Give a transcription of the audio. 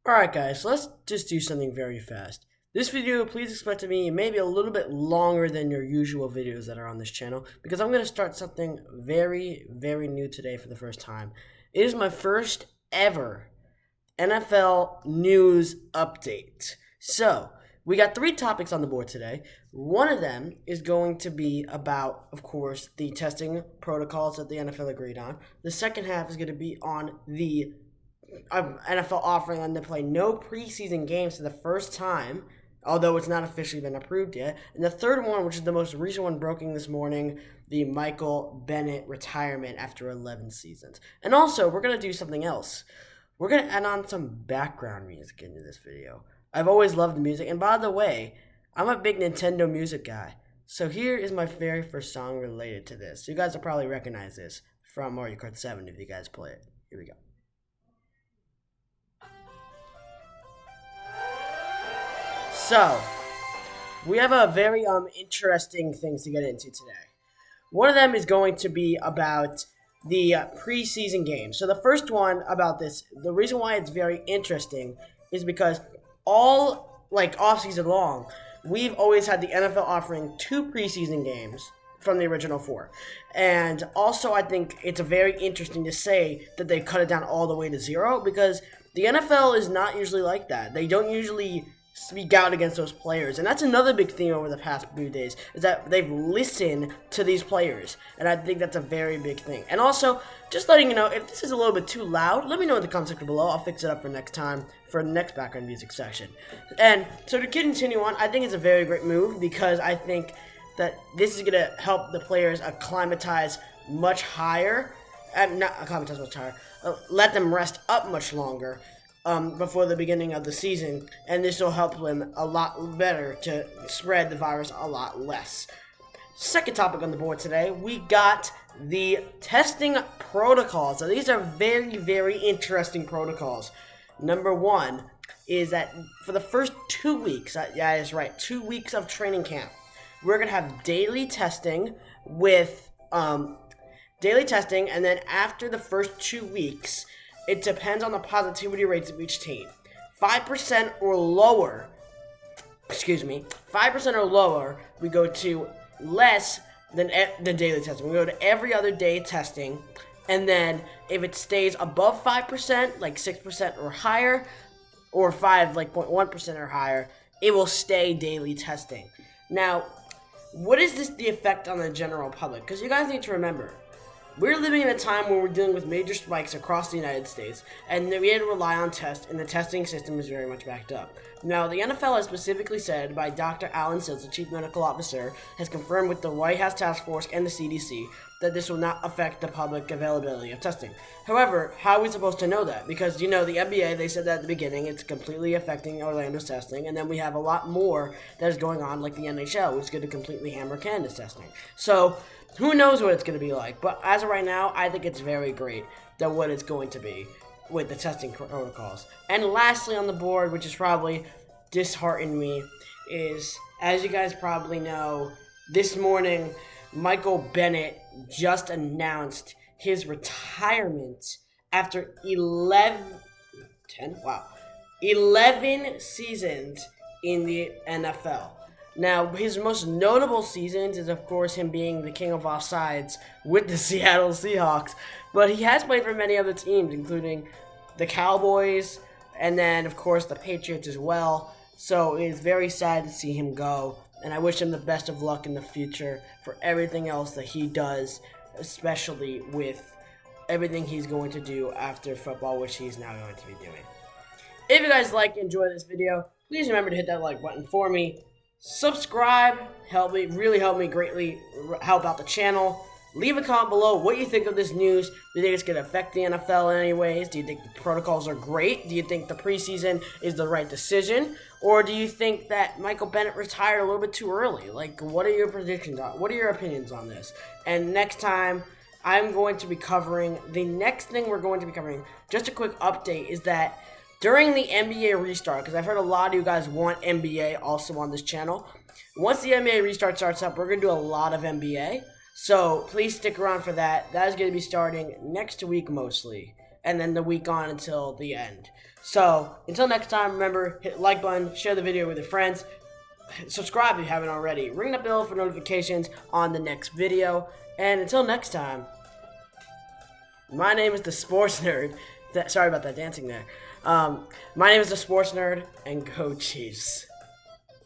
Alright guys, so let's just do something very fast. This video, please expect to be maybe a little bit longer than your usual videos that are on this channel because I'm going to start something very new today for the first time. It is my first ever NFL news update. So, we got 3 topics on the board today. One of them is going to be about, of course, the testing protocols that the NFL agreed on. The second half is going to be on the NFL offering them to play no preseason games for the first time, although it's not officially been approved yet. And the third one, which is the most recent one breaking this morning, the Michael Bennett retirement after 11 seasons. And also, we're going to do something else. We're going to add on some background music into this video. I've always loved music, and by the way, I'm a big Nintendo music guy. So here is my very first song related to this. You guys will probably recognize this from Mario Kart 7 if you guys play it. Here we go. So, we have a very interesting things to get into today. One of them is going to be about the preseason games. So the first one about this, the reason why it's very interesting is because all off-season long, we've always had the NFL offering 2 preseason games from the original 4. And also I think it's very interesting to say that they cut it down all the way to 0 because the NFL is not usually like that. They don't usually speak out against those players, and that's another big thing over the past few days is that they've listened to these players, and I think that's a very big thing. And also, just letting you know, if this is a little bit too loud, let me know in the comment section below. I'll fix it up for next time for the next background music section. And so to continue on, I think it's a very great move because I think that this is gonna help the players acclimatize much higher, not acclimatize much higher, let them rest up much longer. Before the beginning of the season, and this will help them a lot better to spread the virus a lot less. Second topic on the board today, we got the testing protocols. So these are very interesting protocols. Number 1 is that for the first 2 weeks, yeah, that's right, 2 weeks of training camp, we're gonna have daily testing with and then after the first 2 weeks, it depends on the positivity rates of each team. 5% or lower, 5% or lower, we go to less than daily testing. We go to every other day testing, and then if it stays above 5%, like 6% or higher, or 0.1% or higher, it will stay daily testing. Now, what is the effect on the general public? Because you guys need to remember, we're living in a time where we're dealing with major spikes across the United States, and we had to rely on tests, and the testing system is very much backed up. Now, the NFL has specifically said by Dr. Alan Sills, the Chief Medical Officer, has confirmed with the White House Task Force and the CDC that this will not affect the public availability of testing. However, how are we supposed to know that? Because, the NBA, they said that at the beginning, it's completely affecting Orlando's testing, and then we have a lot more that is going on, like the NHL, which is going to completely hammer Canada's testing. So, who knows what it's going to be like, but as of right now, I think it's very great that what it's going to be with the testing protocols. And lastly on the board, which is probably disheartened me, is, as you guys probably know, this morning, Michael Bennett just announced his retirement after 11 seasons in the NFL. Now, his most notable seasons is, of course, him being the king of offsides with the Seattle Seahawks, but he has played for many other teams, including the Cowboys, and then, of course, the Patriots as well, so it is very sad to see him go, and I wish him the best of luck in the future for everything else that he does, especially with everything he's going to do after football, which he's now going to be doing. If you guys enjoy this video, please remember to hit that like button for me. Subscribe, really help me greatly help out the channel. Leave a comment below what you think of this news. Do you think it's going to affect the NFL in any ways? Do you think the protocols are great? Do you think the preseason is the right decision? Or do you think that Michael Bennett retired a little bit too early? What are your predictions on? What are your opinions on this? And next time, I'm going to be covering, the next thing we're going to be covering, just a quick update, is that during the NBA restart, because I've heard a lot of you guys want NBA also on this channel. Once the NBA restart starts up, we're going to do a lot of NBA. So please stick around for that. That is going to be starting next week mostly. and then the week on until the end. So until next time, remember, hit the like button, share the video with your friends, subscribe if you haven't already, ring the bell for notifications on the next video, and until next time, my name is the Sports Nerd. Sorry about that dancing there. My name is the Sports Nerd, and go Chiefs.